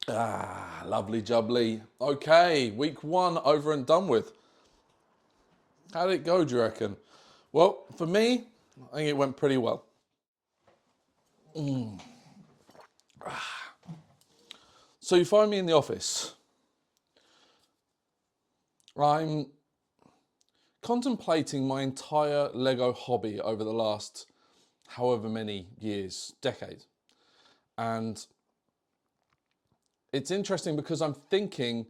Ah, lovely jubbly. Okay, week one over and done with. How did it go, do you reckon? Well, for me, I think it went pretty well. So you find me in the office. I'm contemplating my entire Lego hobby over the last however many years, decades. And it's interesting because I'm thinking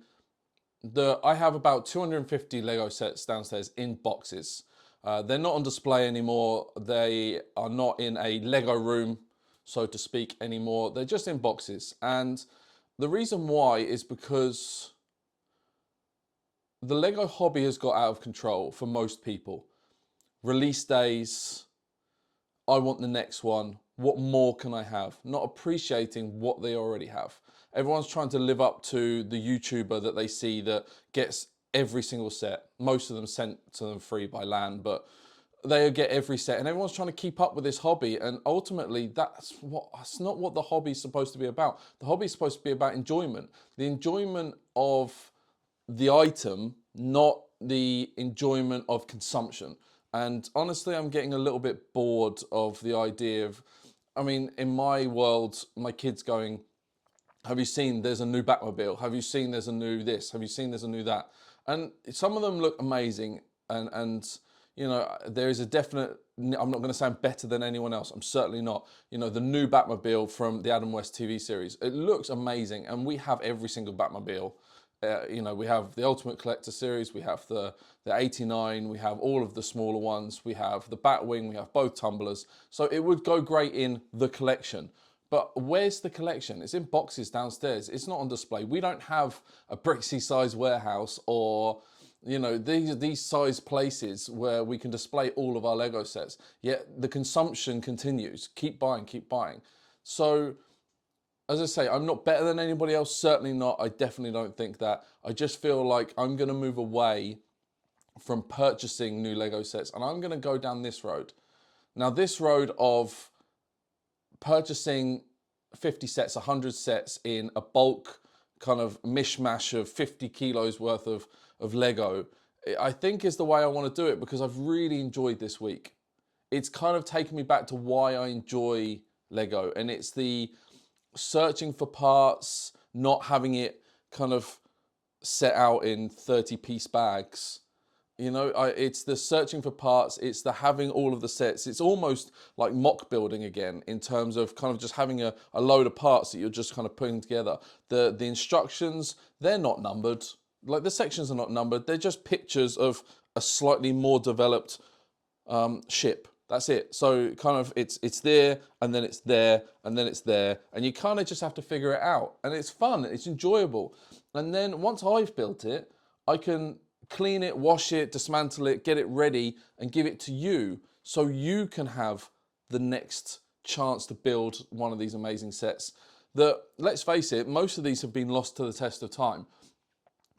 that I have about 250 Lego sets downstairs in boxes. They're not on display anymore. They are not in a Lego room, so to speak, anymore. They're just in boxes. And the reason why is because the Lego hobby has got out of control for most people. Release days, I want the next one. What more can I have? Not appreciating what they already have. Everyone's trying to live up to the YouTuber that they see that gets every single set. Most of them sent to them free by LAN, but they get every set, and everyone's trying to keep up with this hobby. And ultimately, that's not what the hobby's supposed to be about. The hobby's supposed to be about enjoyment. The enjoyment of the item, not the enjoyment of consumption. And honestly, I'm getting a little bit bored of the idea of, I mean, in my world, my kids going, have you seen there's a new Batmobile? Have you seen there's a new this? Have you seen there's a new that? And some of them look amazing. And you know, there is a definite, I'm not going to say I'm better than anyone else. I'm certainly not. You know, the new Batmobile from the Adam West TV series, it looks amazing. And we have every single Batmobile. You know, we have the Ultimate Collector series, we have the 89, we have all of the smaller ones, we have the Batwing, we have both tumblers. So it would go great in the collection. But where's the collection? It's in boxes downstairs. It's not on display. We don't have a Brixie size warehouse or, you know, these size places where we can display all of our Lego sets. Yet the consumption continues. Keep buying, keep buying. So as I say, I'm not better than anybody else, certainly not. I definitely don't think that. I just feel like I'm going to move away from purchasing new Lego sets and I'm going to go down this road. Now, this road of purchasing 50 sets, 100 sets in a bulk kind of mishmash of 50 kilos worth of Lego, I think is the way I want to do it because I've really enjoyed this week. It's kind of taken me back to why I enjoy Lego, and it's the searching for parts, not having it kind of set out in 30-piece bags. You know, it's the searching for parts, it's the having all of the sets. It's almost like mock building again in terms of kind of just having a load of parts that you're just kind of putting together. The instructions, they're not numbered. Like the sections are not numbered. They're just pictures of a slightly more developed ship. That's it. So kind of it's there and then it's there and then it's there. And you kind of just have to figure it out. And it's fun, it's enjoyable. And then once I've built it, I can clean it, wash it, dismantle it, get it ready, and give it to you so you can have the next chance to build one of these amazing sets. That, let's face it, most of these have been lost to the test of time.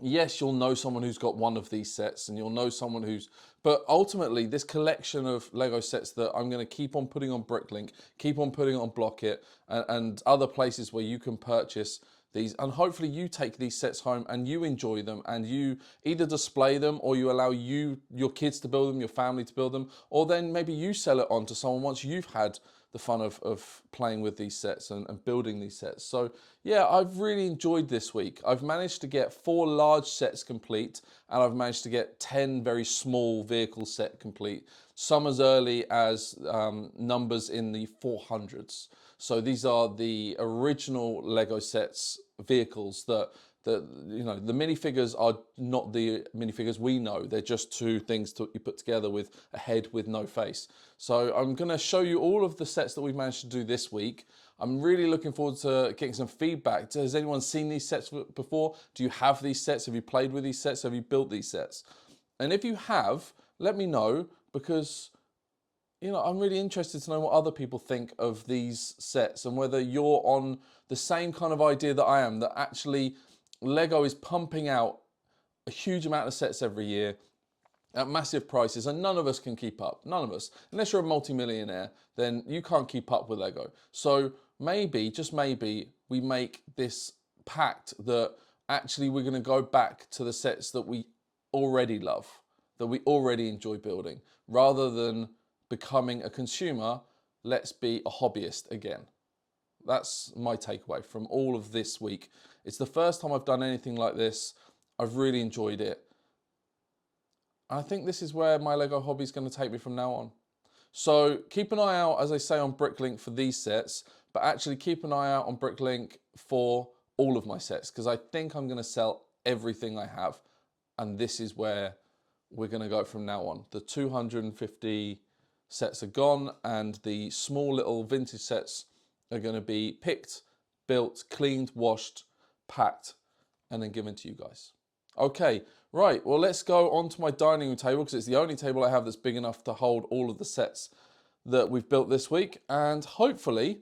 Yes, you'll know someone who's got one of these sets and you'll know someone who's, but ultimately this collection of Lego sets that I'm going to keep on putting on Bricklink, keep on putting on Blockit and other places where you can purchase these, and hopefully you take these sets home and you enjoy them and you either display them or you allow your kids to build them, your family to build them, or then maybe you sell it on to someone once you've had the fun of playing with these sets and building these sets. So yeah, I've really enjoyed this week. I've managed to get 4 large sets complete and I've managed to get 10 very small vehicle set complete. Some as early as numbers in the 400s. So these are the original Lego sets vehicles that you know, the minifigures are not the minifigures we know. They're just two things you put together with a head with no face. So I'm going to show you all of the sets that we've managed to do this week. I'm really looking forward to getting some feedback. Has anyone seen these sets before? Do you have these sets? Have you played with these sets? Have you built these sets? And if you have, let me know because, you know, I'm really interested to know what other people think of these sets and whether you're on the same kind of idea that I am, that actually Lego is pumping out a huge amount of sets every year at massive prices and none of us can keep up. None of us. Unless you're a multi-millionaire, then you can't keep up with Lego. So maybe, just maybe, we make this pact that actually we're going to go back to the sets that we already love, that we already enjoy building. Rather than becoming a consumer, let's be a hobbyist again. That's my takeaway from all of this week. It's the first time I've done anything like this. I've really enjoyed it. I think this is where my Lego hobby is going to take me from now on. So keep an eye out, as I say, on Bricklink for these sets, but actually keep an eye out on Bricklink for all of my sets, because I think I'm going to sell everything I have, and this is where we're going to go from now on. The 250 sets are gone, and the small little vintage sets are going to be picked, built, cleaned, washed, packed, and then given to you guys. Okay, right, well, let's go on to my dining room table, because it's the only table I have that's big enough to hold all of the sets that we've built this week, and hopefully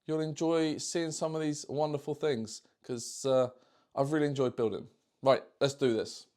you'll enjoy seeing some of these wonderful things, because I've really enjoyed building. Right, let's do this.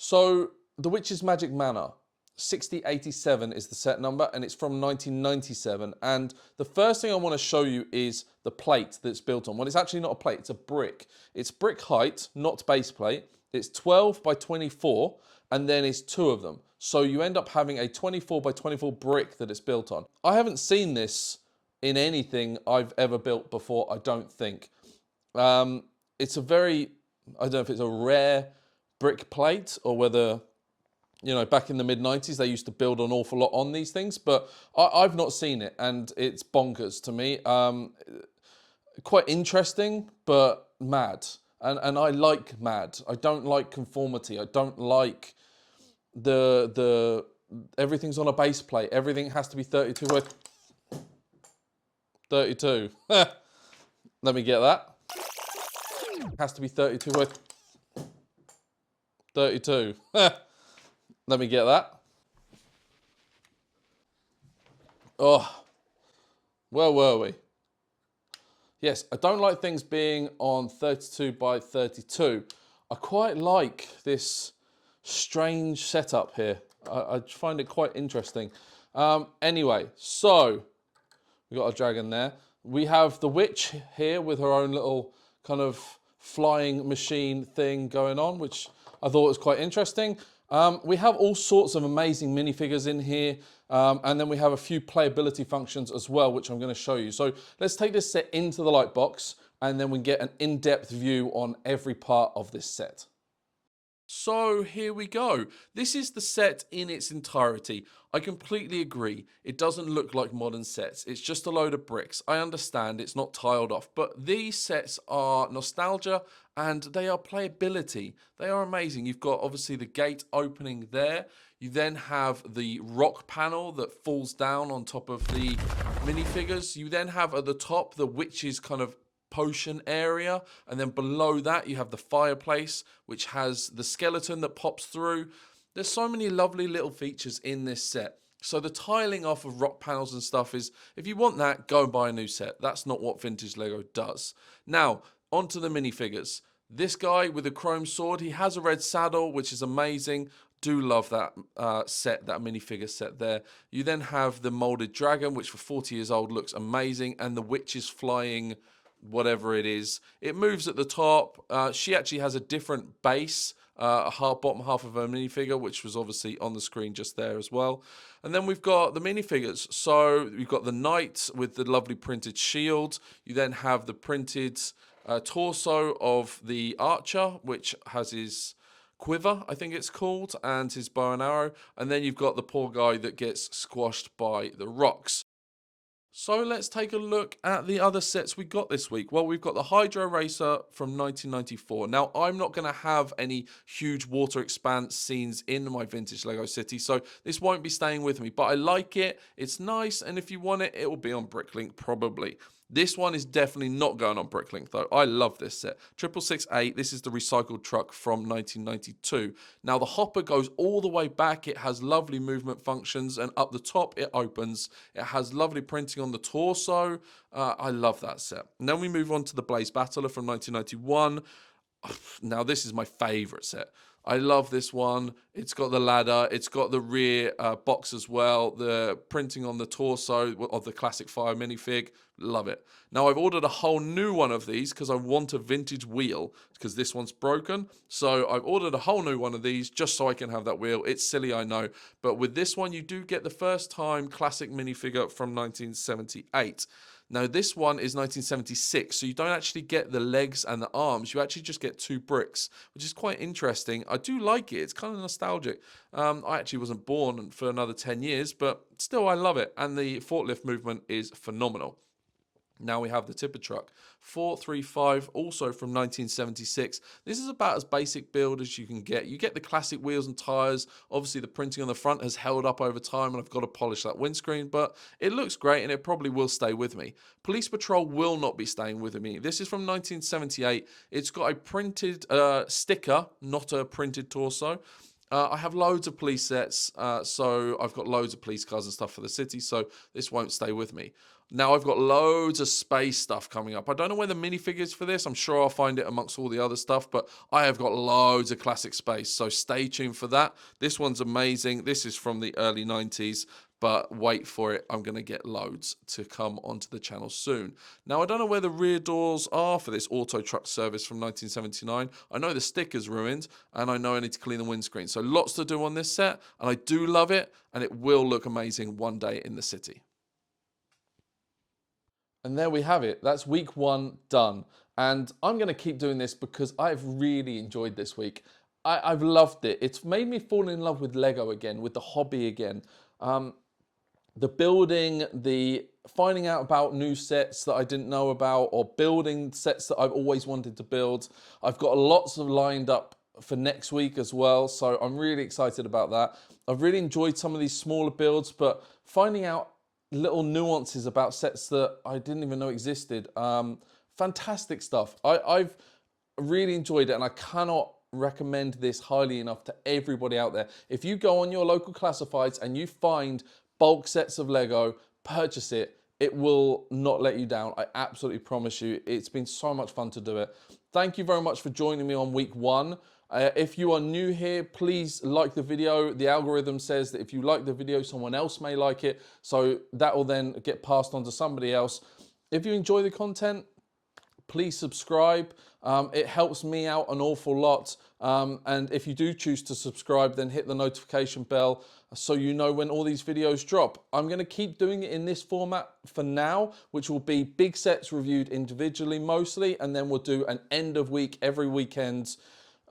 So, The Witch's Magic Manor, 6087 is the set number, and it's from 1997. And the first thing I want to show you is the plate that's built on. Well, it's actually not a plate, it's a brick. It's brick height, not base plate. It's 12 by 24, and then it's two of them. So you end up having a 24 by 24 brick that it's built on. I haven't seen this in anything I've ever built before, I don't think. It's a very, I don't know if it's a rare brick plate or whether, you know, back in the mid-90s they used to build an awful lot on these things, but I've not seen it, and it's bonkers to me. Quite interesting, but mad. And I like mad. I don't like conformity. I don't like the everything's on a base plate. Everything has to be 32 by 32. Let me get that. Has to be 32 by 32. Let me get that. Oh, where were we? Yes, I don't like things being on 32 by 32. I quite like this strange setup here. I find it quite interesting. Anyway, so we got a dragon there. We have the witch here with her own little kind of flying machine thing going on, which I thought was quite interesting. We have all sorts of amazing minifigures in here, and then we have a few playability functions as well, which I'm going to show you. So let's take this set into the light box, and then we get an in-depth view on every part of this set. So here we go. This is the set in its entirety. I completely agree. It doesn't look like modern sets. It's just a load of bricks. I understand it's not tiled off, but these sets are nostalgia and they are playability. They are amazing. You've got obviously the gate opening there. You then have the rock panel that falls down on top of the minifigures. You then have at the top the witch's kind of potion area, and then below that you have the fireplace, which has the skeleton that pops through. There's so many lovely little features in this set. So the tiling off of rock panels and stuff is, if you want that, go and buy a new set. That's not what vintage Lego does. Now, onto the minifigures. This guy with a chrome sword, he has a red saddle, which is amazing. Do love that set, that minifigure set there. You then have the molded dragon, which for 40 years old looks amazing, and the witch is flying whatever it is. It moves at the top. She actually has a different base, bottom half of her minifigure, which was obviously on the screen just there as well. And then we've got the minifigures. So we've got the knight with the lovely printed shield. You then have the printed torso of the archer, which has his quiver, I think it's called, and his bow and arrow. And then you've got the poor guy that gets squashed by the rocks. So let's take a look at the other sets we got this week. Well, we've got the Hydro Racer from 1994. Now, I'm not going to have any huge water expanse scenes in my vintage Lego city, so this won't be staying with me. But I like it. It's nice, and if you want it, it will be on Bricklink probably. This one is definitely not going on Bricklink, though. I love this set. 6668, this is the recycled truck from 1992. Now, the hopper goes all the way back. It has lovely movement functions, and up the top, it opens. It has lovely printing on the torso. I love that set. And then we move on to the Blaze Battler from 1991. Now, this is my favorite set. I love this one. It's got the ladder. It's got the rear box as well. The printing on the torso of the classic fire minifig. Love it. Now, I've ordered a whole new one of these because I want a vintage wheel because this one's broken. So I've ordered a whole new one of these just so I can have that wheel. It's silly, I know. But with this one, you do get the first time classic minifigure from 1978. Now, this one is 1976, so you don't actually get the legs and the arms. You actually just get 2 bricks, which is quite interesting. I do like it. It's kind of nostalgic. I actually wasn't born for another 10 years, but still, I love it. And the forklift movement is phenomenal. Now we have the tipper truck, 435, also from 1976. This is about as basic build as you can get. You get the classic wheels and tires. Obviously, the printing on the front has held up over time, and I've got to polish that windscreen, but it looks great, and it probably will stay with me. Police Patrol will not be staying with me. This is from 1978. It's got a printed sticker, not a printed torso. I have loads of police sets, so I've got loads of police cars and stuff for the city, so this won't stay with me. Now, I've got loads of space stuff coming up. I don't know where the minifigures for this. I'm sure I'll find it amongst all the other stuff, but I have got loads of classic space, so stay tuned for that. This one's amazing. This is from the early 90s, but wait for it. I'm going to get loads to come onto the channel soon. Now, I don't know where the rear doors are for this auto truck service from 1979. I know the sticker's ruined, and I know I need to clean the windscreen. So lots to do on this set, and I do love it, and it will look amazing one day in the city. And there we have it. That's week 1 done. And I'm going to keep doing this because I've really enjoyed this week. I've loved it. It's made me fall in love with Lego again, with the hobby again. The building, the finding out about new sets that I didn't know about, or building sets that I've always wanted to build. I've got lots of lined up for next week as well, so I'm really excited about that. I've really enjoyed some of these smaller builds, but finding out little nuances about sets that I didn't even know existed. Fantastic stuff. I've really enjoyed it, and I cannot recommend this highly enough to everybody out there. If you go on your local classifieds and you find bulk sets of Lego, purchase it. It will not let you down. I absolutely promise you. It's been so much fun to do it. Thank you very much for joining me on week 1. If you are new here, please like the video. The algorithm says that if you like the video, someone else may like it. So that will then get passed on to somebody else. If you enjoy the content, please subscribe. It helps me out an awful lot. And if you do choose to subscribe, then hit the notification bell so you know when all these videos drop. I'm going to keep doing it in this format for now, which will be big sets reviewed individually mostly, and then we'll do an end of week every weekend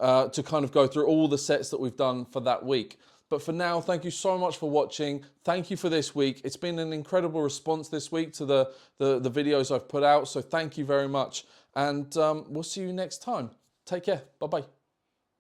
to kind of go through all the sets that we've done for that week. But for now, thank you so much for watching. Thank you for this week. It's been an incredible response this week to the videos I've put out, so thank you very much. And we'll see you next time. Take care. Bye-bye.